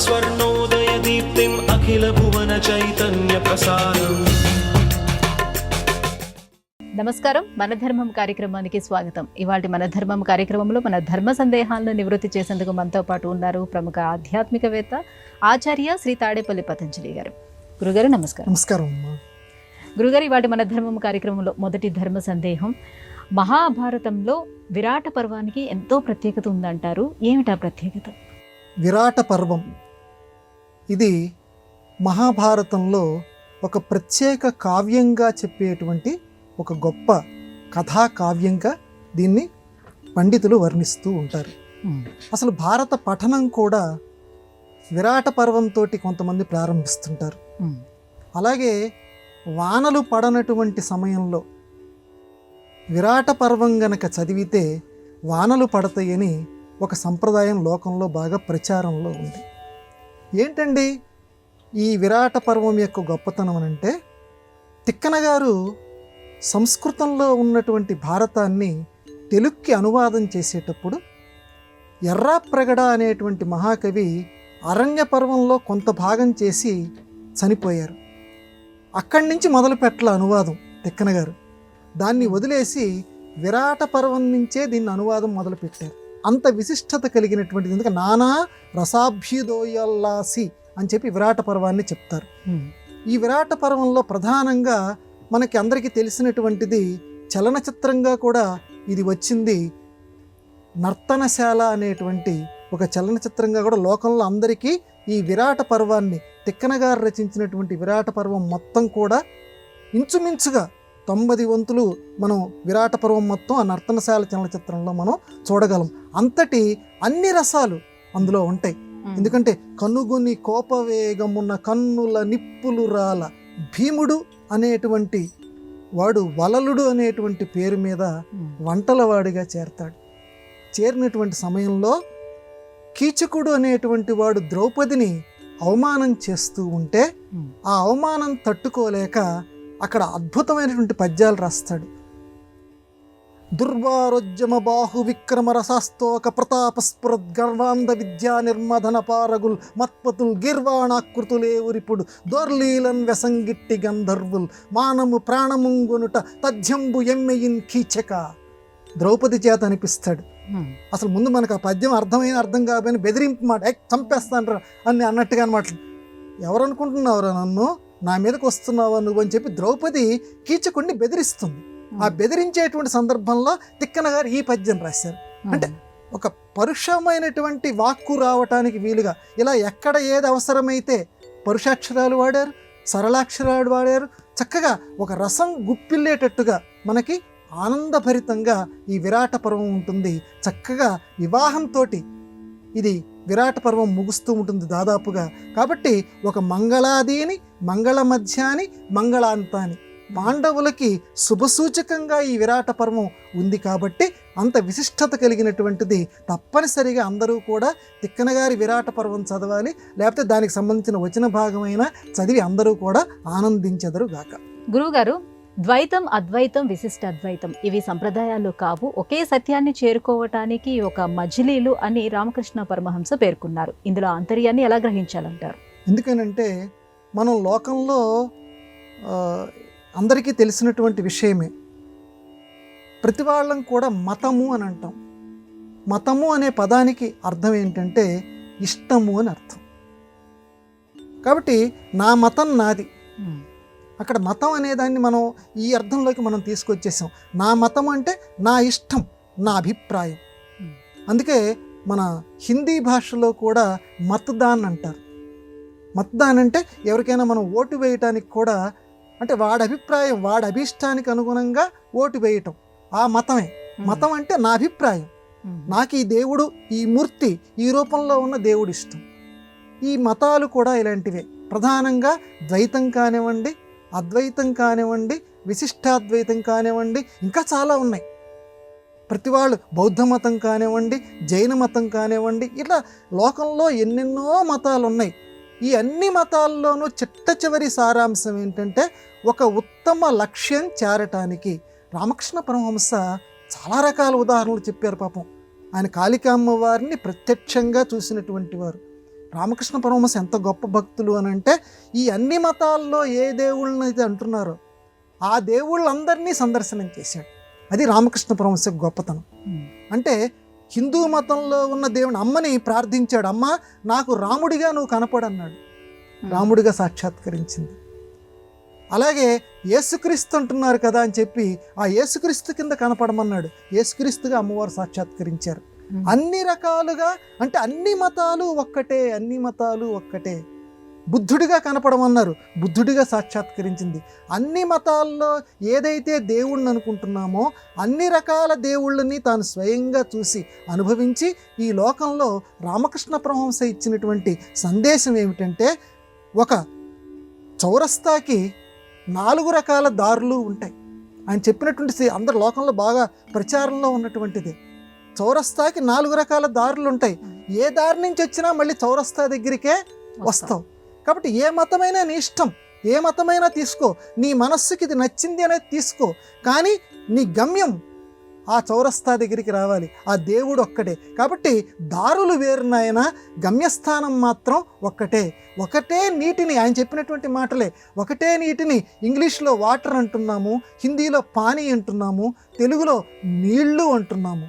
स्वर्णोदयदीप्तिम् अखिलभुवनचैतन्यप्रसारम्। నమస్కారం, మన ధర్మం కార్యక్రమానికి స్వాగతం. ఇవాళ మన ధర్మం కార్యక్రమంలో మన ధర్మ సందేహాలను నివృత్తి చేసేందుకు మనతో పాటు ఉన్నారు ప్రముఖ ఆధ్యాత్మికవేత్త ఆచార్య శ్రీ తాడేపల్లి పతంజలి గారు. గురుగారు నమస్కారం. నమస్కారం. గురుగారు, ఇవాళ మన ధర్మం కార్యక్రమంలో మొదటి ధర్మ సందేహం, మహాభారతంలో విరాట పర్వానికి ఎంతో ప్రత్యేకత ఉందంటారు. ఏమిటా ప్రత్యేకత? విరాట పర్వం ఇది మహాభారతంలో ఒక ప్రత్యేక కావ్యంగా చెప్పేటువంటి ఒక గొప్ప కథా కావ్యంగా దీన్ని పండితులు వర్ణిస్తూ ఉంటారు. అసలు భారత పఠనం కూడా విరాట పర్వంతో కొంతమంది ప్రారంభిస్తుంటారు. అలాగే వానలు పడనటువంటి సమయంలో విరాట పర్వం గనక చదివితే వానలు పడతాయని ఒక సంప్రదాయం లోకంలో బాగా ప్రచారంలో ఉంది. ఏంటండి ఈ విరాట పర్వం యొక్క గొప్పతనం అంటే, తిక్కన గారు సంస్కృతంలో ఉన్నటువంటి భారతాన్ని తెలుగుకి అనువాదం చేసేటప్పుడు ఎర్రాప్రగడ అనేటువంటి మహాకవి అరణ్య పర్వంలో కొంత భాగం చేసి చనిపోయారు. అక్కడి నుంచి మొదలు పెట్టల అనువాదం తిక్కన గారు. దాన్ని వదిలేసి విరాట పర్వం నుంచే దీన్ని అనువాదం మొదలుపెట్టారు. అంత విశిష్టత కలిగినటువంటిది. ఎందుకంటే నానా రసాభ్యుదోయల్లాసి అని చెప్పి విరాట పర్వాన్ని చెప్తారు. ఈ విరాట పర్వంలో ప్రధానంగా మనకి అందరికీ తెలిసినటువంటిది చలనచిత్రంగా కూడా ఇది వచ్చింది. నర్తనశాల అనేటువంటి ఒక చలనచిత్రంగా కూడా లోకంలో అందరికీ ఈ విరాట పర్వాన్ని, తిక్కన గారు రచించినటువంటి విరాట పర్వం మొత్తం కూడా ఇంచుమించుగా 90 వంతులు మనం విరాట పర్వం మొత్తం ఆ నర్తనశాల చలనచిత్రంలో మనం చూడగలం. అంతటి అన్ని రసాలు అందులో ఉంటాయి. ఎందుకంటే కనుగొని కోపవేగమున్న కన్నుల నిప్పులు రాల భీముడు అనేటువంటి వాడు వలలుడు అనేటువంటి పేరు మీద వంటలవాడిగా చేరతాడు. చేరినటువంటి సమయంలో కీచకుడు అనేటువంటి వాడు ద్రౌపదిని అవమానం చేస్తూ ఉంటే ఆ అవమానం తట్టుకోలేక అక్కడ అద్భుతమైనటువంటి పద్యాలు రాస్తాడు. దుర్వారోజ్యమ బాహు విక్రమ రసాస్తోక ప్రతాపస్ఫురద్ గర్వాంధ విద్యా నిర్మధన పారగుల్ మత్పతుల్ గిర్వాణాకృతులే ఉరిపుడు దోర్లీలన్ వెసంగిట్టి గంధర్వుల్ మానము ప్రాణముంగొనుట తథ్యంబు ఎమ్మెయిన్ కీచక. ద్రౌపది చేత అనిపిస్తాడు. అసలు ముందు మనకు ఆ పద్యం అర్థం కాకపోయినా బెదిరింపు మాట, చంపేస్తాను అని అన్నట్టుగా అనమాట. ఎవరనుకుంటున్నావురా నన్ను, నా మీదకి వస్తున్నావా నువ్వు అని చెప్పి ద్రౌపది కీచకుడిని బెదిరిస్తుంది. ఆ బెదిరించేటువంటి సందర్భంలో తిక్కన గారు ఈ పద్యం రాశారు. అంటే ఒక పరుషమైనటువంటి వాక్కు రావటానికి వీలుగా ఇలా ఎక్కడ ఏది అవసరమైతే పరుషాక్షరాలు వాడారు, సరళాక్షరాలు వాడారు. చక్కగా ఒక రసం గుప్పిల్లేటట్టుగా మనకి ఆనందభరితంగా ఈ విరాట పర్వం ఉంటుంది. చక్కగా వివాహంతో ఇది విరాట పర్వం ముగుస్తూ ఉంటుంది దాదాపుగా. కాబట్టి ఒక మంగళాదీని, మంగళ మధ్యాని, మంగళాంతాని పాండవులకి శుభసూచకంగా ఈ విరాట పర్వం ఉంది. కాబట్టి అంత విశిష్టత కలిగినటువంటిది. తప్పనిసరిగా అందరూ కూడా తిక్కన గారి విరాట పర్వం చదవాలి. లేకపోతే దానికి సంబంధించిన వచన భాగమైన చదివి అందరూ కూడా ఆనందించెదరు గాక. గురువుగారు, ద్వైతం, అద్వైతం, విశిష్ట అద్వైతం ఇవి సంప్రదాయాలు కావు, ఒకే సత్యాన్ని చేరుకోవటానికి ఒక మజిలీలు అని రామకృష్ణ పరమహంస పేర్కొన్నారు. ఇందులో ఆంతర్యాన్ని ఎలా గ్రహించాలంటారు? ఎందుకనంటే మనం లోకంలో అందరికీ తెలిసినటువంటి విషయమే, ప్రతి వాళ్ళం కూడా మతము అని అంటాం. మతము అనే పదానికి అర్థం ఏంటంటే ఇష్టము అని అర్థం. కాబట్టి నా మతం నాది. అక్కడ మతం అనేదాన్ని మనం ఈ అర్థంలోకి మనం తీసుకొచ్చేసాం. నా మతం అంటే నా ఇష్టం, నా అభిప్రాయం. అందుకే మన హిందీ భాషలో కూడా మతదాన్ అంటారు. మతదాన్ అంటే ఎవరికైనా మనం ఓటు వేయటానికి కూడా, అంటే వాడి అభిప్రాయం, వాడి అభిష్టానికి అనుగుణంగా ఓటు వేయటం ఆ మతమే. మతం అంటే నా అభిప్రాయం, నాకు ఈ దేవుడు, ఈ మూర్తి, ఈ రూపంలో ఉన్న దేవుడు ఇష్టం. ఈ మతాలు కూడా ఇలాంటివే. ప్రధానంగా ద్వైతం కానివ్వండి, అద్వైతం కానివ్వండి, విశిష్టాద్వైతం కానివ్వండి, ఇంకా చాలా ఉన్నాయి. ప్రతి వాళ్ళు బౌద్ధ మతం కానివ్వండి, జైన మతం కానివ్వండి, ఇట్లా లోకంలో ఎన్నెన్నో మతాలు ఉన్నాయి. ఈ అన్ని మతాల్లోనూ చిట్ట చివరి సారాంశం ఏంటంటే ఒక ఉత్తమ లక్ష్యం చేరటానికి. రామకృష్ణ పరమహంస చాలా రకాల ఉదాహరణలు చెప్పారు. పాపం ఆయన కాళికామ్మ వారిని ప్రత్యక్షంగా చూసినటువంటి వారు. రామకృష్ణ పరమహంస ఎంత గొప్ప భక్తులు అని అంటే, ఈ అన్ని మతాల్లో ఏ దేవుళ్ళని అయితే అంటున్నారో ఆ దేవుళ్ళందరినీ సందర్శనం చేశాడు. అది రామకృష్ణ పరమహంస గొప్పతనం. అంటే హిందూ మతంలో ఉన్న దేవుని అమ్మని ప్రార్థించాడు, అమ్మ నాకు రాముడిగా నువ్వు కనపడన్నాడు. రాముడిగా సాక్షాత్కరించింది. అలాగే యేసుక్రీస్తు అంటున్నారు కదా అని చెప్పి ఆ యేసుక్రీస్తు కింద కనపడమన్నాడు. యేసుక్రీస్తుగా అమ్మవారు సాక్షాత్కరించారు. అన్ని రకాలుగా, అంటే అన్ని మతాలు ఒక్కటే, అన్ని మతాలు ఒక్కటే. బుద్ధుడిగా కనపడమన్నారు, బుద్ధుడిగా సాక్షాత్కరించింది. అన్ని మతాల్లో ఏదైతే దేవుణ్ణి అనుకుంటున్నామో అన్ని రకాల దేవుళ్ళని తాను స్వయంగా చూసి అనుభవించి ఈ లోకంలో రామకృష్ణ పరమహంస ఇచ్చినటువంటి సందేశం ఏమిటంటే, ఒక చౌరస్తాకి 4 రకాల దారులు ఉంటాయి. ఆయన చెప్పినటువంటి అందరి లోకంలో బాగా ప్రచారంలో ఉన్నటువంటిది. చౌరస్తాకి 4 రకాల దారులు ఉంటాయి. ఏ దారి నుంచి వచ్చినా మళ్ళీ చౌరస్తా దగ్గరికే వస్తావు. కాబట్టి ఏ మతమైనా నీ ఇష్టం, ఏ మతమైనా తీసుకో, నీ మనస్సుకి ఇది నచ్చింది అనేది తీసుకో, కానీ నీ గమ్యం ఆ చౌరస్తా దగ్గరికి రావాలి. ఆ దేవుడు ఒక్కటే. కాబట్టి దారులు వేరునాయన, గమ్యస్థానం మాత్రం ఒక్కటే. ఒకటే నీటిని, ఆయన చెప్పినటువంటి మాటలే, ఒకటే నీటిని ఇంగ్లీష్లో వాటర్ అంటున్నాము, హిందీలో పానీ అంటున్నాము, తెలుగులో నీళ్లు అంటున్నాము.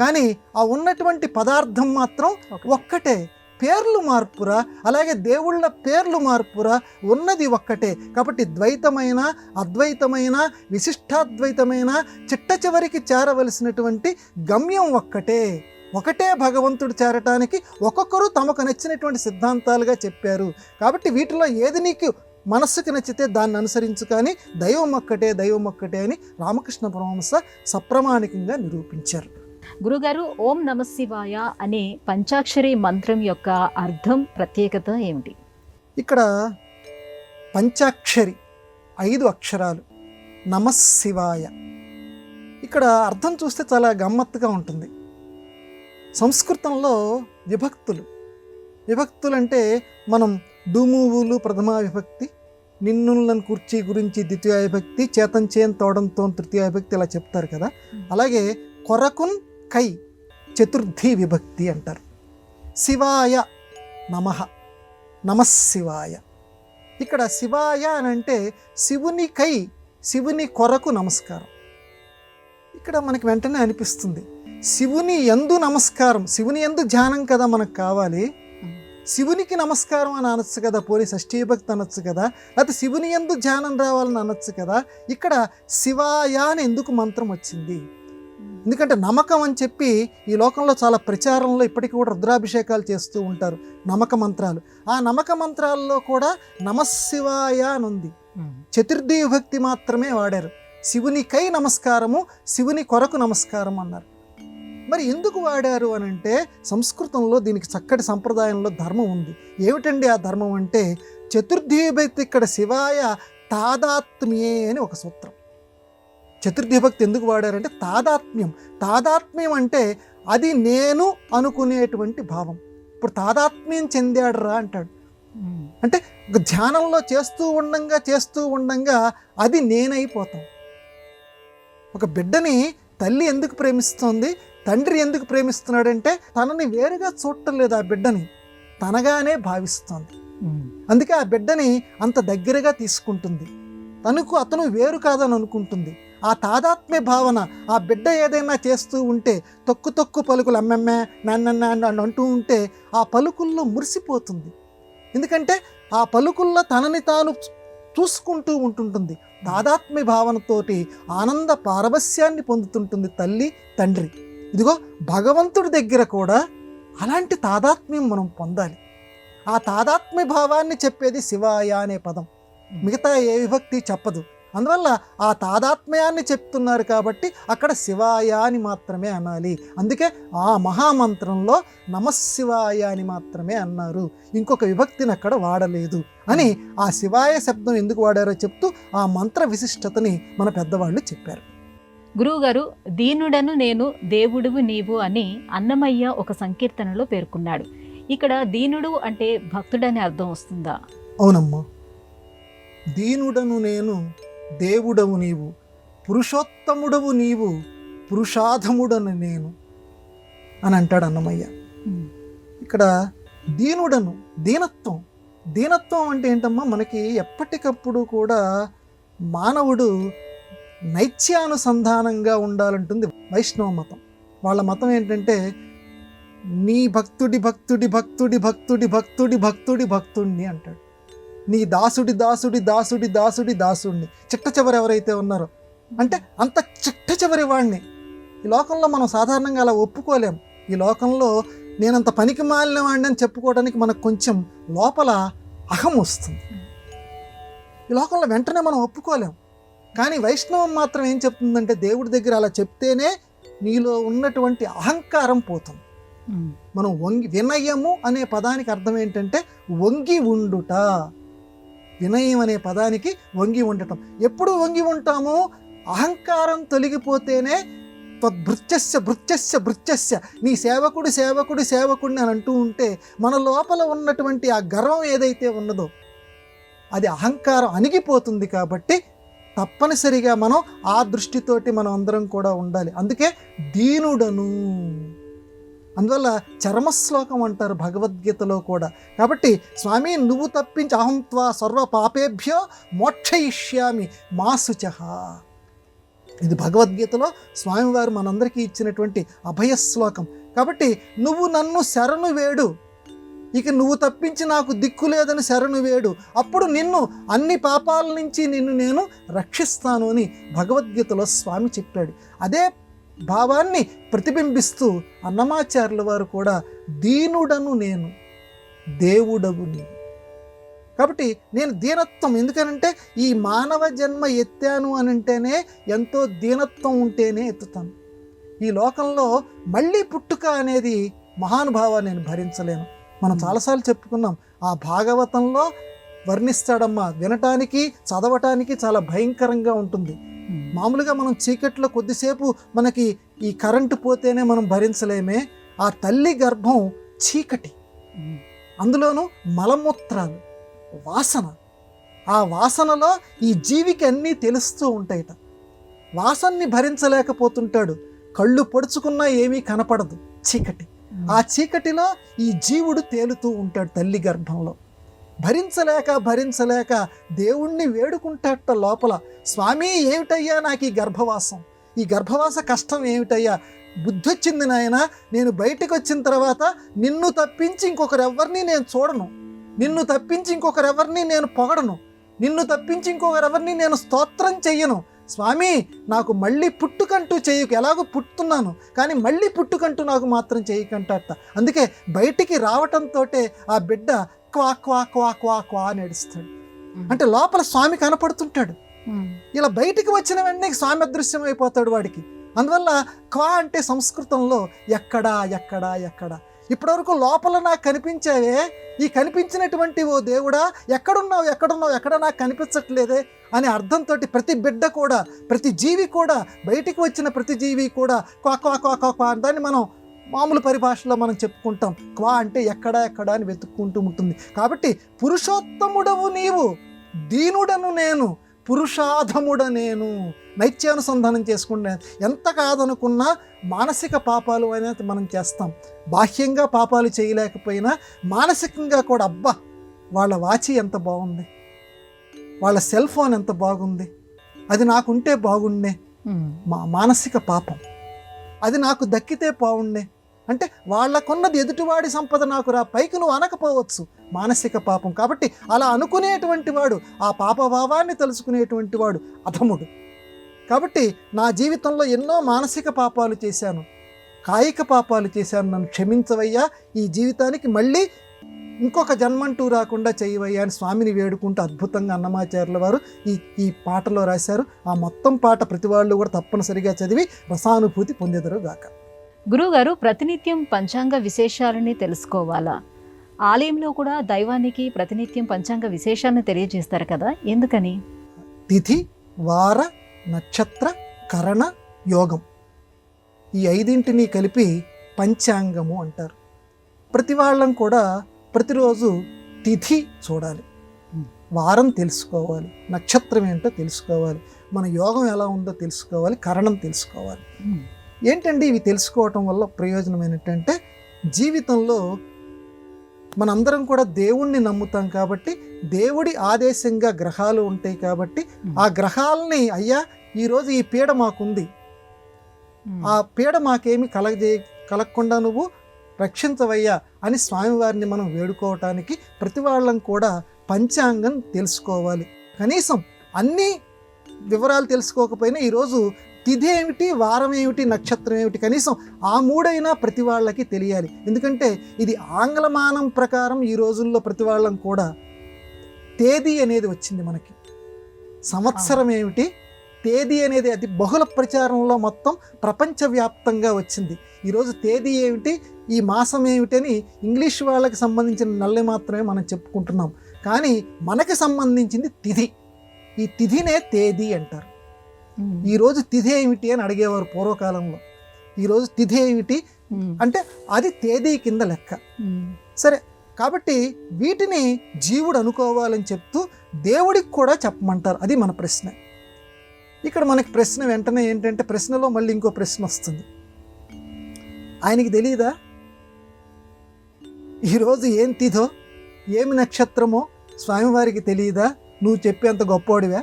కానీ ఆ ఉన్నటువంటి పదార్థం మాత్రం ఒక్కటే. పేర్లు మార్పురా, అలాగే దేవుళ్ళ పేర్లు మార్పురా, ఉన్నది ఒక్కటే. కాబట్టి ద్వైతమైన, అద్వైతమైన, విశిష్టాద్వైతమైన చిట్ట చివరికి చేరవలసినటువంటి గమ్యం ఒక్కటే. ఒకటే భగవంతుడు చేరటానికి ఒక్కొక్కరు తమకు నచ్చినటువంటి సిద్ధాంతాలుగా చెప్పారు. కాబట్టి వీటిలో ఏది నీకు మనస్సుకి నచ్చితే దాన్ని అనుసరించు, కానీ దైవం ఒక్కటే, దైవం ఒక్కటే అని రామకృష్ణ పరమహంస సప్రమాణికంగా నిరూపించారు. గురుగారు, ఓం నమ శివాయ అనే పంచాక్షరి మంత్రం యొక్క అర్థం, ప్రత్యేకత ఏమిటి? ఇక్కడ పంచాక్షరి 5 అక్షరాలు, నమశివాయ. ఇక్కడ అర్థం చూస్తే చాలా గమ్మత్తుగా ఉంటుంది. సంస్కృతంలో విభక్తులు అంటే మనం డూమూవులు ప్రథమా విభక్తి, నిన్నులను కుర్చీ గురించి ద్వితీయ విభక్తి, చేతంచేన్ తోడంతో తృతీయ విభక్తి ఇలా చెప్తారు కదా. అలాగే కొరకున్ కై చతుర్థి విభక్తి అంటారు. శివాయ నమః, నమశివాయ. ఇక్కడ శివాయ అని అంటే శివుని కై, శివుని కొరకు నమస్కారం. ఇక్కడ మనకి వెంటనే అనిపిస్తుంది, శివుని యందు నమస్కారం, శివుని యందు ధ్యానం కదా మనకు కావాలి. శివునికి నమస్కారం అని అనొచ్చు కదా, పోనీ షష్ఠీ విభక్తి అనొచ్చు కదా, లేకపోతే శివుని యందు ధ్యానం రావాలని అనొచ్చు కదా. ఇక్కడ శివాయ అని ఎందుకు మంత్రం వచ్చింది? ఎందుకంటే నమ్మకం అని చెప్పి ఈ లోకంలో చాలా ప్రచారంలో ఇప్పటికీ కూడా రుద్రాభిషేకాలు చేస్తూ ఉంటారు, నమ్మక మంత్రాలు. ఆ నమ్మక మంత్రాల్లో కూడా నమశివాయ అని ఉంది. చతుర్థి విభక్తి మాత్రమే వాడారు. శివునికై నమస్కారము, శివుని కొరకు నమస్కారం అన్నారు. మరి ఎందుకు వాడారు అని అంటే సంస్కృతంలో దీనికి చక్కటి సంప్రదాయంలో ధర్మం ఉంది. ఏమిటండి ఆ ధర్మం అంటే, చతుర్థి విభక్తి ఇక్కడ శివాయ తాదాత్మ్యే అని ఒక సూత్రం. చతుర్థి విభక్తి ఎందుకు వాడారంటే తాదాత్మ్యం. తాదాత్మ్యం అంటే అది నేను అనుకునేటువంటి భావం. ఇప్పుడు తాదాత్మ్యం చెందాడురా అంటాడు. అంటే ఒక ధ్యానంలో చేస్తూ ఉండంగా అది నేనైపోతాం. ఒక బిడ్డని తల్లి ఎందుకు ప్రేమిస్తోంది, తండ్రి ఎందుకు ప్రేమిస్తున్నాడంటే తనని వేరుగా చూడటం లేదు, ఆ బిడ్డని తనగానే భావిస్తోంది. అందుకే ఆ బిడ్డని అంత దగ్గరగా తీసుకుంటుంది. అతను వేరు కాదని అనుకుంటుంది. ఆ తాదాత్మ్య భావన, ఆ బిడ్డ ఏదైనా చేస్తూ ఉంటే తొక్కు పలుకులు అమ్మెమ్మే నాన్న అంటూ ఉంటే ఆ పలుకుల్లో మురిసిపోతుంది. ఎందుకంటే ఆ పలుకుల్లో తనని తాను చూసుకుంటూ ఉంటుంటుంది. తాదాత్మ్య భావనతోటి ఆనంద పారవస్యాన్ని పొందుతుంటుంది తల్లి తండ్రి. ఇదిగో భగవంతుడి దగ్గర కూడా అలాంటి తాదాత్మ్యం మనం పొందాలి. ఆ తాదాత్మ్య భావాన్ని చెప్పేది శివాయ అనే పదం, మిగతా ఏ విభక్తి చెప్పదు. అందువల్ల ఆ తాదాత్మ్యాన్ని చెప్తున్నారు కాబట్టి అక్కడ శివాయ అని మాత్రమే అనాలి. అందుకే ఆ మహామంత్రంలో నమశివాయ అని మాత్రమే అన్నారు, ఇంకొక విభక్తిని అక్కడ వాడలేదు అని ఆ శివాయ శబ్దం ఎందుకు వాడారో చెప్తూ ఆ మంత్ర విశిష్టతని మన పెద్దవాళ్ళు చెప్పారు. గురువుగారు, దీనుడను నేను దేవుడువు నీవు అని అన్నమయ్య ఒక సంకీర్తనలో పేర్కొన్నాడు. ఇక్కడ దీనుడు అంటే భక్తుడని అర్థం వస్తుందా? అవునమ్మా. దీనుడను నేను దేవుడవు నీవు, పురుషోత్తముడవు నీవు, పురుషాధముడను నేను అని అంటాడు అన్నమయ్య. ఇక్కడ దీనుడను, దీనత్వం. దీనత్వం అంటే ఏంటమ్మా, మనకి ఎప్పటికప్పుడు కూడా మానవుడు నైత్యానుసంధానంగా ఉండాలంటుంది వైష్ణవ మతం. వాళ్ళ మతం ఏంటంటే నీ భక్తుడి భక్తుడి భక్తుడి భక్తుడి భక్తుడి భక్తుడి భక్తుడిని అంటాడు. నీ దాసుడి దాసుడి దాసుడి దాసుడి దాసుడిని. చిట్ట చివరి ఎవరైతే ఉన్నారో అంటే అంత చిట్ట చివరి వాడిని. ఈ లోకంలో మనం సాధారణంగా అలా ఒప్పుకోలేం. ఈ లోకంలో నేనంత పనికి మాలిన వాడిని అని చెప్పుకోవడానికి మనకు కొంచెం లోపల అహం వస్తుంది. ఈ లోకంలో వెంటనే మనం ఒప్పుకోలేం. కానీ వైష్ణవం మాత్రం ఏం చెప్తుందంటే దేవుడి దగ్గర అలా చెప్తేనే నీలో ఉన్నటువంటి అహంకారం పోతుంది. మనం వినయము అనే పదానికి అర్థం ఏంటంటే వంగి ఉండుట. వినయం అనే పదానికి వంగి ఉండటం. ఎప్పుడు వంగి ఉంటాము? అహంకారం తొలగిపోతేనే భృత్యస్య భృత్యస్య భృత్యస్య, నీ సేవకుడు సేవకుడు సేవకుడిని అని అంటూ ఉంటే మన లోపల ఉన్నటువంటి ఆ గర్వం ఏదైతే ఉన్నదో అది అహంకారం అణిగిపోతుంది. కాబట్టి తప్పనిసరిగా మనం ఆ దృష్టితోటి మనం అందరం కూడా ఉండాలి. అందుకే దీనుడను, అందువల్ల చరమశ్లోకం అంటారు భగవద్గీతలో కూడా. కాబట్టి స్వామి నువ్వు తప్పించి అహం త్వా సర్వ పాపేభ్యో మోక్షయిష్యామి మా శుచః. ఇది భగవద్గీతలో స్వామివారు మనందరికీ ఇచ్చినటువంటి అభయశ్లోకం. కాబట్టి నువ్వు నన్ను శరణు వేడు, ఇక నువ్వు తప్పించి నాకు దిక్కు లేదని శరణు వేడు, అప్పుడు నిన్ను అన్ని పాపాల నుంచి నిన్ను నేను రక్షిస్తాను అని భగవద్గీతలో స్వామి చెప్పాడు. అదే భావాన్ని ప్రతిబింబిస్తూ అన్నమాచార్యుల వారు కూడా దీనుడను నేను, దేవుడవు నీవు. కాబట్టి నేను దీనత్వం, ఎందుకనంటే ఈ మానవ జన్మ ఎత్తాను అని అంటేనే ఎంతో దీనత్వం ఉంటేనే ఎత్తుతాను. ఈ లోకంలో మళ్ళీ పుట్టుక అనేది మహానుభావాన్ని నేను భరించలేను. మనం చాలాసార్లు చెప్పుకున్నాం, ఆ భాగవతంలో వర్ణిస్తాడమ్మా. వినటానికి చదవటానికి చాలా భయంకరంగా ఉంటుంది. మామూలుగా మనం చీకట్లో కొద్దిసేపు మనకి ఈ కరెంటు పోతేనే మనం భరించలేమే. ఆ తల్లి గర్భం చీకటి, అందులోనూ మలమూత్రాలు, వాసన. ఆ వాసనలో ఈ జీవికి అన్నీ తెలుస్తూ ఉంటాయట. వాసనని భరించలేకపోతుంటాడు. కళ్ళు పొడుచుకున్నా ఏమీ కనపడదు, చీకటి. ఆ చీకటిలో ఈ జీవుడు తేలుతూ ఉంటాడు తల్లి గర్భంలో. భరించలేక దేవుణ్ణి వేడుకుంటాట లోపల. స్వామి ఏమిటయ్యా నాకు ఈ గర్భవాసం, ఈ గర్భవాస కష్టం ఏమిటయ్యా, బుద్ధి వచ్చింది నాయన. నేను బయటకు వచ్చిన తర్వాత నిన్ను తప్పించి ఇంకొకరెవరిని నేను చూడను, నిన్ను తప్పించి ఇంకొకరెవరిని నేను పొగడను, నిన్ను తప్పించి ఇంకొకరెవరిని నేను స్తోత్రం చెయ్యను. స్వామి నాకు మళ్ళీ పుట్టుకంటూ చేయకు, ఎలాగో పుట్టుతున్నాను కానీ మళ్ళీ పుట్టుకంటూ నాకు మాత్రం చేయకంటట. అందుకే బయటికి రావటంతో ఆ బిడ్డ క్వా క్వా క్వా క్వా క్వా అని ఏడుస్తాడు. అంటే లోపల స్వామి కనపడుతుంటాడు. ఇలా బయటికి వచ్చిన వెంటనే స్వామి అదృశ్యం అయిపోతాడు వాడికి. అందువల్ల క్వా అంటే సంస్కృతంలో ఎక్కడా ఎక్కడా ఎక్కడా. ఇప్పటివరకు లోపల నాకు కనిపించావే, ఈ కనిపించినటువంటి ఓ దేవుడా ఎక్కడున్నావు ఎక్కడున్నావు, ఎక్కడ నాకు కనిపించట్లేదే అనే అర్థంతో ప్రతి బిడ్డ కూడా, ప్రతి జీవి కూడా, బయటికి వచ్చిన ప్రతి జీవి కూడా క్వా క్వా క్వా క్వా క్వా దాన్ని మనం మామూలు పరిభాషలో మనం చెప్పుకుంటాం. క్వా అంటే ఎక్కడా ఎక్కడా అని వెతుక్కుంటూ ఉంటుంది. కాబట్టి పురుషోత్తముడవు నీవు, దీనుడను నేను, పురుషాధముడ నేను. నైత్యానుసంధానం చేసుకుంటే ఎంత కాదనుకున్నా మానసిక పాపాలు అనేది మనం చేస్తాం. బాహ్యంగా పాపాలు చేయలేకపోయినా మానసికంగా కూడా అబ్బా వాళ్ళ వాచి ఎంత బాగుంది, వాళ్ళ సెల్ ఫోన్ ఎంత బాగుంది, అది నాకుంటే బాగుండే. మానసిక పాపం. అది నాకు దక్కితే బాగుండే అంటే వాళ్ళకున్నది ఎదుటివాడి సంపద నాకు రా, పైకి నువ్వు అనకపోవచ్చు, మానసిక పాపం. కాబట్టి అలా అనుకునేటువంటి వాడు, ఆ పాపభావాన్ని తెలుసుకునేటువంటి వాడు అధముడు. కాబట్టి నా జీవితంలో ఎన్నో మానసిక పాపాలు చేశాను, కాయిక పాపాలు చేశాను, నన్ను క్షమించవయ్యా, ఈ జీవితానికి మళ్ళీ ఇంకొక జన్మంటూ రాకుండా చేయవయ్యా అని స్వామిని వేడుకుంటూ అద్భుతంగా అన్నమాచార్యుల వారు ఈ పాటలో రాశారు. ఆ మొత్తం పాట ప్రతి వాళ్ళు కూడా తప్పనిసరిగా చదివి రసానుభూతి పొందేదరు గాక. గురువుగారు, ప్రతినిత్యం పంచాంగ విశేషాలని తెలుసుకోవాలా? ఆలయంలో కూడా దైవానికి ప్రతినిత్యం పంచాంగ విశేషాలను తెలియజేస్తారు కదా, ఎందుకని? తిథి, వార, నక్షత్ర, కరణ, యోగం, ఈ ఐదింటిని కలిపి పంచాంగము అంటారు. ప్రతి వాళ్ళం కూడా ప్రతిరోజు తిథి చూడాలి, వారం తెలుసుకోవాలి, నక్షత్రం ఏంటో తెలుసుకోవాలి, మన యోగం ఎలా ఉందో తెలుసుకోవాలి, కరణం తెలుసుకోవాలి. ఏంటండి ఇవి తెలుసుకోవటం వల్ల ప్రయోజనం ఏంటంటే జీవితంలో మనందరం కూడా దేవుణ్ణి నమ్ముతాం కాబట్టి దేవుడి ఆదేశంగా గ్రహాలు ఉంటాయి కాబట్టి ఆ గ్రహాలని అయ్యా ఈరోజు ఈ పీడ మాకుంది, ఆ పీడ మాకేమి కలగకుండా నువ్వు రక్షించవయ్యా అని స్వామివారిని మనం వేడుకోవటానికి ప్రతి వాళ్ళం కూడా పంచాంగం తెలుసుకోవాలి. కనీసం అన్ని వివరాలు తెలుసుకోకపోయినా ఈరోజు తిథి ఏమిటి, వారం ఏమిటి, నక్షత్రం ఏమిటి, కనీసం ఆ మూడైనా ప్రతి వాళ్ళకి తెలియాలి. ఎందుకంటే ఇది ఆంగ్లమానం ప్రకారం ఈ రోజుల్లో ప్రతి వాళ్ళం కూడా తేదీ అనేది వచ్చింది మనకి. సంవత్సరం ఏమిటి, తేదీ అనేది అది బహుళ ప్రచారంలో మొత్తం ప్రపంచవ్యాప్తంగా వచ్చింది. ఈరోజు తేదీ ఏమిటి, ఈ మాసం ఏమిటని ఇంగ్లీష్ వాళ్ళకి సంబంధించిన నెల మాత్రమే మనం చెప్పుకుంటున్నాం. కానీ మనకి సంబంధించింది తిథి. ఈ తిథినే తేదీ అంటారు. ఈరోజు తిథి ఏమిటి అని అడిగేవారు పూర్వకాలంలో. ఈరోజు తిథి ఏమిటి అంటే అది తేదీ కింద లెక్క. సరే, కాబట్టి వీటిని జీవుడు అనుకోవాలని చెప్తూ దేవుడికి కూడా చెప్పమంటారు. అది మన ప్రశ్న. ఇక్కడ మనకి ప్రశ్న వెంటనే ఏంటంటే, ప్రశ్నలో మళ్ళీ ఇంకో ప్రశ్న వస్తుంది. ఆయనకి తెలియదా ఈరోజు ఏం తిథో ఏమి నక్షత్రమో స్వామివారికి తెలియదా? నువ్వు చెప్పేంత గొప్పోడివే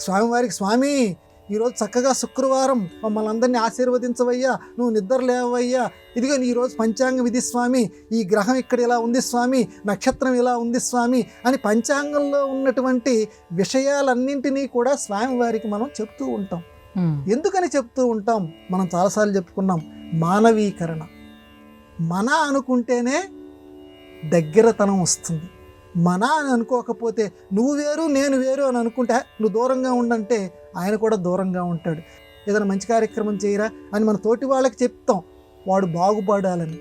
స్వామివారికి. స్వామి ఈరోజు చక్కగా శుక్రవారం మమ్మల్ని అందరినీ ఆశీర్వదించవయ్యా, నువ్వు నిద్ర లేవయ్యా, ఇదిగో ఈరోజు పంచాంగం ఇది స్వామి, ఈ గ్రహం ఇక్కడ ఇలా ఉంది స్వామి, నక్షత్రం ఇలా ఉంది స్వామి అని పంచాంగంలో ఉన్నటువంటి విషయాలన్నింటినీ కూడా స్వామివారికి మనం చెప్తూ ఉంటాం. ఎందుకని చెప్తూ ఉంటాం? మనం చాలాసార్లు చెప్పుకున్నాం, మానవీకరణ. మన అనుకుంటేనే దగ్గరతనం వస్తుంది. మన అని అనుకోకపోతే నువ్వు వేరు నేను వేరు అని అనుకుంటే నువ్వు దూరంగా ఉండంటే ఆయన కూడా దూరంగా ఉంటాడు. ఏదైనా మంచి కార్యక్రమం చేయరా అని మన తోటి వాళ్ళకి చెప్తాం, వాడు బాగుపడాలని.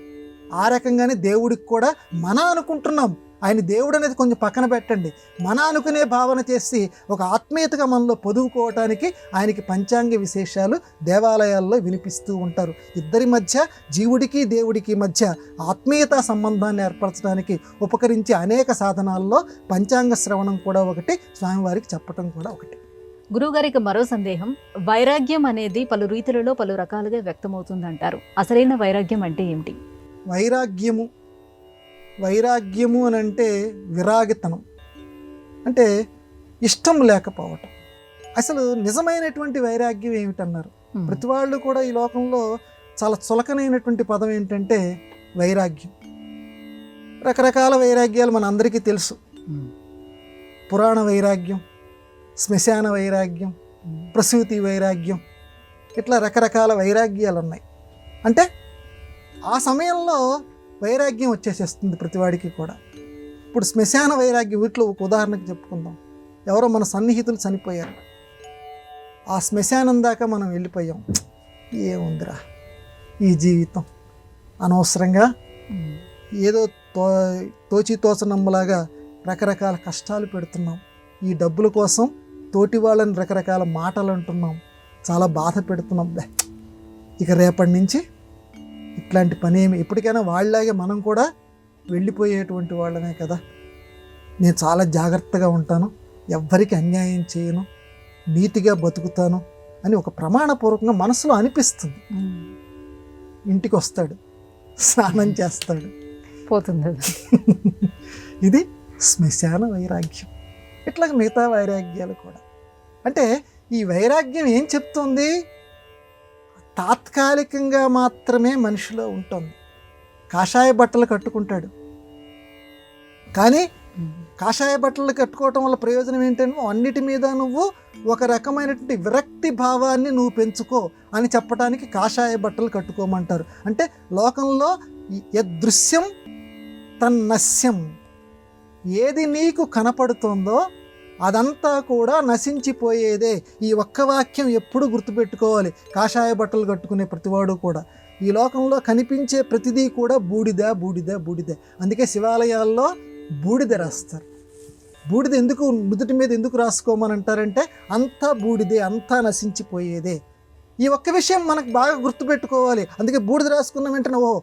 ఆ రకంగానే దేవుడికి కూడా మన అనుకుంటున్నాం, ఆయన దేవుడు అనేది కొంచెం పక్కన పెట్టండి, మన అనుకునే భావన చేసి ఒక ఆత్మీయతగా మనలో పొదువుకోవటానికి ఆయనకి పంచాంగ విశేషాలు దేవాలయాల్లో వినిపిస్తూ ఉంటారు. ఇద్దరి మధ్య, జీవుడికి దేవుడికి మధ్య ఆత్మీయతా సంబంధాన్ని ఏర్పరచడానికి ఉపకరించే అనేక సాధనాల్లో పంచాంగ శ్రవణం కూడా ఒకటి, స్వామివారికి చెప్పటం కూడా ఒకటి. గురువుగారికి మరో సందేహం, వైరాగ్యం అనేది పలు రీతులలో పలు రకాలుగా వ్యక్తమవుతుందంటారు. అసలైన వైరాగ్యం అంటే ఏమిటి? వైరాగ్యము అని అంటే విరాగితనం, అంటే ఇష్టం లేకపోవటం. అసలు నిజమైనటువంటి వైరాగ్యం ఏమిటన్నారు? ప్రతి వాళ్ళు కూడా ఈ లోకంలో చాలా చులకనైనటువంటి పదం ఏంటంటే వైరాగ్యం. రకరకాల వైరాగ్యాలు మన అందరికీ తెలుసు. పురాణ వైరాగ్యం, శ్మశాన వైరాగ్యం, ప్రసూతి వైరాగ్యం, ఇట్లా రకరకాల వైరాగ్యాలు ఉన్నాయి. అంటే ఆ సమయంలో వైరాగ్యం వచ్చేసేస్తుంది ప్రతివాడికి కూడా. ఇప్పుడు శ్మశాన వైరాగ్యం, వీటిలో ఒక ఉదాహరణకు చెప్పుకుందాం. ఎవరో మన సన్నిహితులు చనిపోయారు, ఆ శ్మశానం దాకా మనం వెళ్ళిపోయాం. ఏముందిరా ఈ జీవితం, అనవసరంగా ఏదో తోచితోచనమ్మలాగా రకరకాల కష్టాలు పెడుతున్నాం, ఈ డబ్బుల కోసం తోటి వాళ్ళని రకరకాల మాటలు అంటున్నాం, చాలా బాధ పెడుతున్నాం. ఇక రేపటి నుంచి ఇట్లాంటి పని ఏమి, ఎప్పటికైనా వాళ్ళలాగే మనం కూడా వెళ్ళిపోయేటువంటి వాళ్ళమే కదా, నేను చాలా జాగ్రత్తగా ఉంటాను, ఎవ్వరికి అన్యాయం చేయను, నీతిగా బతుకుతాను అని ఒక ప్రమాణపూర్వకంగా మనసులో అనిపిస్తుంది. ఇంటికి వస్తాడు, స్నానం చేస్తాడు, పోతుంది. ఇది శ్మశాన వైరాగ్యం. ఇట్లా మిగతా వైరాగ్యాలు కూడా. అంటే ఈ వైరాగ్యం ఏం చెప్తుంది? తాత్కాలికంగా మాత్రమే మనిషిలో ఉంటుంది. కాషాయ బట్టలు కట్టుకుంటాడు, కానీ కాషాయ బట్టలు కట్టుకోవటం వల్ల ప్రయోజనం ఏంటంటే అన్నిటి మీద నువ్వు ఒక రకమైనటువంటి విరక్తి భావాన్ని నువ్వు పెంచుకో అని చెప్పడానికి కాషాయ బట్టలు కట్టుకోమంటారు. అంటే లోకంలో యదృశ్యం తన్నశ్యం, ఏది నీకు కనపడుతుందో అదంతా కూడా నశించిపోయేదే. ఈ ఒక్క వాక్యం ఎప్పుడు గుర్తుపెట్టుకోవాలి కాషాయ బట్టలు కట్టుకునే ప్రతివాడు కూడా. ఈ లోకంలో కనిపించే ప్రతిదీ కూడా బూడిద బూడిద బూడిద. అందుకే శివాలయాల్లో బూడిద రాస్తారు. బూడిద ఎందుకు నుదుటి మీద ఎందుకు రాసుకోమని అంటారంటే అంతా బూడిదే, అంతా నశించిపోయేదే. ఈ ఒక్క విషయం మనకు బాగా గుర్తుపెట్టుకోవాలి. అందుకే బూడిద రాసుకున్న వెంటనే ఓ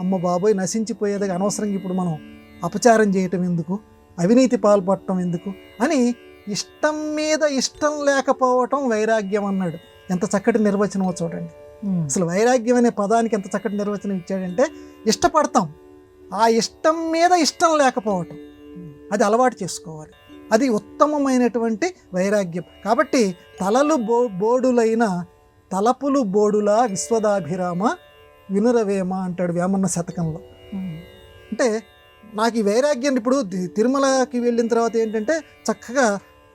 అమ్మ బాబోయ్ నశించిపోయేదే, అనవసరంగా ఇప్పుడు మనం అపచారం చేయటం ఎందుకు, అవినీతి పాల్పడటం ఎందుకు అని ఇష్టం మీద ఇష్టం లేకపోవటం వైరాగ్యం అన్నాడు. ఎంత చక్కటి నిర్వచనమో చూడండి. అసలు వైరాగ్యం అనే పదానికి ఎంత చక్కటి నిర్వచనం ఇచ్చాడంటే, ఇష్టపడతాం ఆ ఇష్టం మీద ఇష్టం లేకపోవటం, అది అలవాటు చేసుకోవాలి. అది ఉత్తమమైనటువంటి వైరాగ్యం. కాబట్టి తలలు బోడులైన తలపులు బోడులా విశ్వదాభిరామ వినురవేమ అంటాడు వేమన్న శతకంలో. అంటే నాకు ఈ వైరాగ్యం, ఇప్పుడు తిరుమలకి వెళ్ళిన తర్వాత ఏంటంటే చక్కగా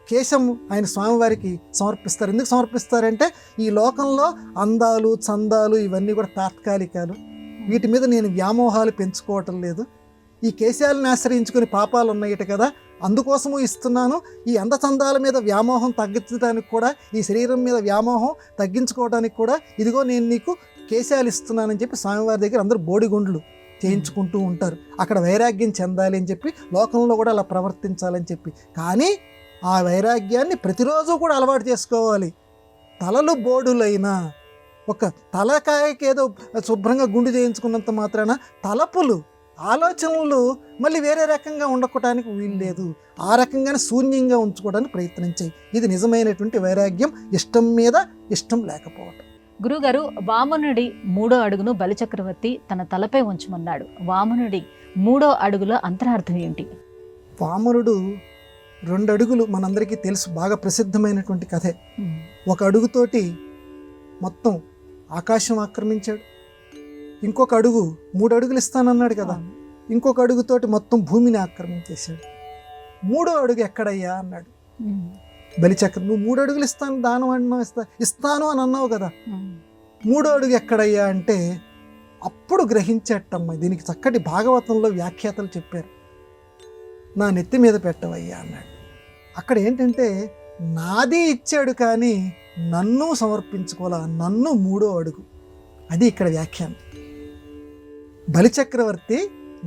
కేశం ఆయన స్వామివారికి సమర్పిస్తారు. ఎందుకు సమర్పిస్తారంటే ఈ లోకంలో అందాలు చందాలు ఇవన్నీ కూడా తాత్కాలికాలు, వీటి మీద నేను వ్యామోహాలు పెంచుకోవటం లేదు. ఈ కేశాలను ఆశ్రయించుకుని పాపాలు ఉన్నాయట కదా, అందుకోసము ఇస్తున్నాను. ఈ అందచందాల మీద వ్యామోహం తగ్గించడానికి కూడా, ఈ శరీరం మీద వ్యామోహం తగ్గించుకోవడానికి కూడా ఇదిగో నేను నీకు కేశాలు ఇస్తున్నానని చెప్పి స్వామివారి దగ్గర అందరూ బోడిగుండ్లు చేయించుకుంటూ ఉంటారు. అక్కడ వైరాగ్యం చెందాలి అని చెప్పి, లోకంలో కూడా అలా ప్రవర్తించాలని చెప్పి. కానీ ఆ వైరాగ్యాన్ని ప్రతిరోజు కూడా అలవాటు చేసుకోవాలి. తలలు బోడులైన, ఒక తలకాయకి ఏదో శుభ్రంగా గుండు చేయించుకున్నంత మాత్రాన తలపులు ఆలోచనలు మళ్ళీ వేరే రకంగా ఉండకోవడానికి వీలు లేదు. ఆ రకంగానే శూన్యంగా ఉంచుకోవడానికి ప్రయత్నించాయి. ఇది నిజమైనటువంటి వైరాగ్యం, ఇష్టం మీద ఇష్టం లేకపోవటం. గురుగారు, వామనుడి 3వ అడుగును బలిచక్రవర్తి తన తలపై ఉంచమన్నాడు. వామనుడి 3వ అడుగులో అంతరార్థం ఏంటి? వామనుడు 2 అడుగులు మనందరికీ తెలుసు, బాగా ప్రసిద్ధమైనటువంటి కథే. 1 అడుగుతోటి మొత్తం ఆకాశం ఆక్రమించాడు. ఇంకొక అడుగు 3 అడుగులు ఇస్తానన్నాడు కదా, ఇంకొక అడుగుతోటి మొత్తం భూమిని ఆక్రమించేశాడు. 3వ అడుగు ఎక్కడయ్యా అన్నాడు బలిచక్ర. నువ్వు 3 అడుగులు ఇస్తాను దానం అన్నావు, ఇస్తాను అని అన్నావు కదా, 3వ అడుగు ఎక్కడయ్యా అంటే అప్పుడు గ్రహించేటమ్మ. దీనికి చక్కటి భాగవతంలో వ్యాఖ్యాతలు చెప్పారు. నా నెత్తి మీద పెట్టవయ్యా అన్నాడు. అక్కడ ఏంటంటే నాది ఇచ్చాడు కానీ నన్ను సమర్పించుకోవాలా, నన్ను 3వ అడుగు, అది ఇక్కడ వ్యాఖ్యానం. బలిచక్రవర్తి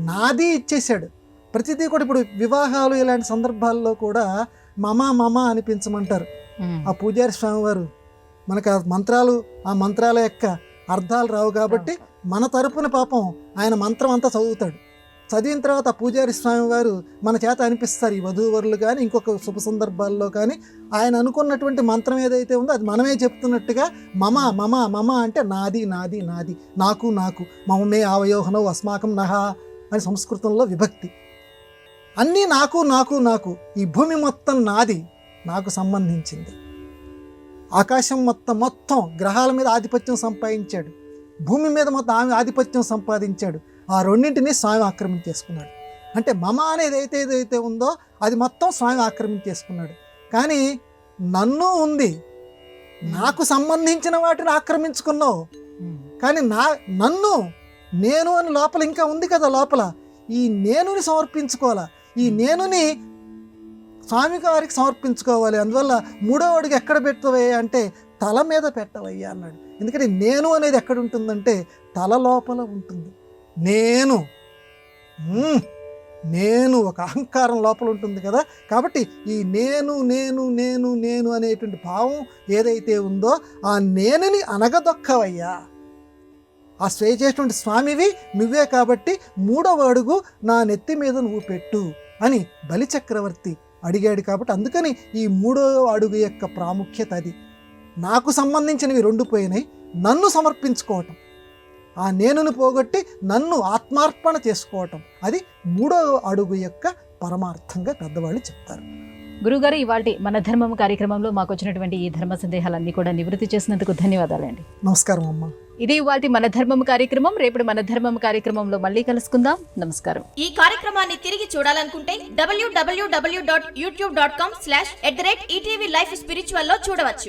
నాది ఇచ్చేశాడు. ప్రతిదీ కూడా ఇప్పుడు వివాహాలు ఇలాంటి సందర్భాల్లో కూడా మమ అనిపించమంటారు. ఆ పూజారి స్వామివారు మనకు ఆ మంత్రాల యొక్క అర్థాలు రావు కాబట్టి మన తరపున పాపం ఆయన మంత్రం అంతా చదువుతాడు. చదివిన తర్వాత ఆ పూజారి స్వామివారు మన చేత అనిపిస్తారు. ఈ వధూవరులు కానీ ఇంకొక శుభ సందర్భాల్లో కానీ ఆయన అనుకున్నటువంటి మంత్రం ఏదైతే ఉందో అది మనమే చెప్తున్నట్టుగా మమ అంటే నాది నాది నాది, నాకు నాకు, మమమే ఆవయోహనో అస్మాకం నహ అని సంస్కృతంలో విభక్తి. అన్నీ నాకు నాకు నాకు. ఈ భూమి మొత్తం నాది, నాకు సంబంధించింది. ఆకాశం మొత్తం గ్రహాల మీద ఆధిపత్యం సంపాదించాడు, భూమి మీద మొత్తం ఆధిపత్యం సంపాదించాడు. ఆ రెండింటినీ స్వామి ఆక్రమించేసుకున్నాడు. అంటే మమ అనేది ఏదైతే ఉందో అది మొత్తం స్వామి ఆక్రమించేసుకున్నాడు. కానీ నన్ను ఉంది, నాకు సంబంధించిన వాటిని ఆక్రమించుకున్నావు. కానీ నన్ను నేను అని లోపల ఇంకా ఉంది కదా, లోపల ఈ నేనుని సమర్పించుకోవాలా, ఈ నేనుని స్వామి గారికి సమర్పించుకోవాలి. అందువల్ల 3వ అడుగు ఎక్కడ పెట్టవయ్యా అంటే తల మీద పెట్టవయ్యా అన్నాడు. ఎందుకంటే నేను అనేది ఎక్కడ ఉంటుందంటే తల లోపల ఉంటుంది. నేను ఒక అహంకారం లోపల ఉంటుంది కదా. కాబట్టి ఈ నేను నేను నేను నేను అనేటువంటి భావం ఏదైతే ఉందో ఆ నేనుని అనగదొక్కవయ్యా. ఆ చేసేటువంటి స్వామివి నువ్వే కాబట్టి 3వ అడుగు నా నెత్తి మీద నువ్వు పెట్టు అని బలిచక్రవర్తి అడిగాడు. కాబట్టి అందుకని ఈ 3వ అడుగు యొక్క ప్రాముఖ్యత అది. నాకు సంబంధించినవి 2 పోయినాయి, నన్ను సమర్పించుకోవటం, ఆ నేనుని పోగొట్టి నన్ను ఆత్మార్పణ చేసుకోవటం, అది 3వ అడుగు యొక్క పరమార్థంగా పెద్దవాళ్ళు చెప్తారు. గురుగారు, ఇవాళ మన ధర్మం కార్యక్రమంలో మాకు వచ్చినటువంటి ఈ ధర్మ సందేహాలన్నీ కూడా నివృత్తి చేసినందుకు ధన్యవాదాలండి. నమస్కారం అమ్మ. ఇది ఇవాళ మన ధర్మం కార్యక్రమం. రేపు మన ధర్మం కార్యక్రమంలో మళ్ళీ కలుసుకుందాం. నమస్కారం. ఈ కార్యక్రమాన్ని తిరిగి చూడాలనుకుంటే www.youtube.com/ETV Life Spiritual లో చూడవచ్చు.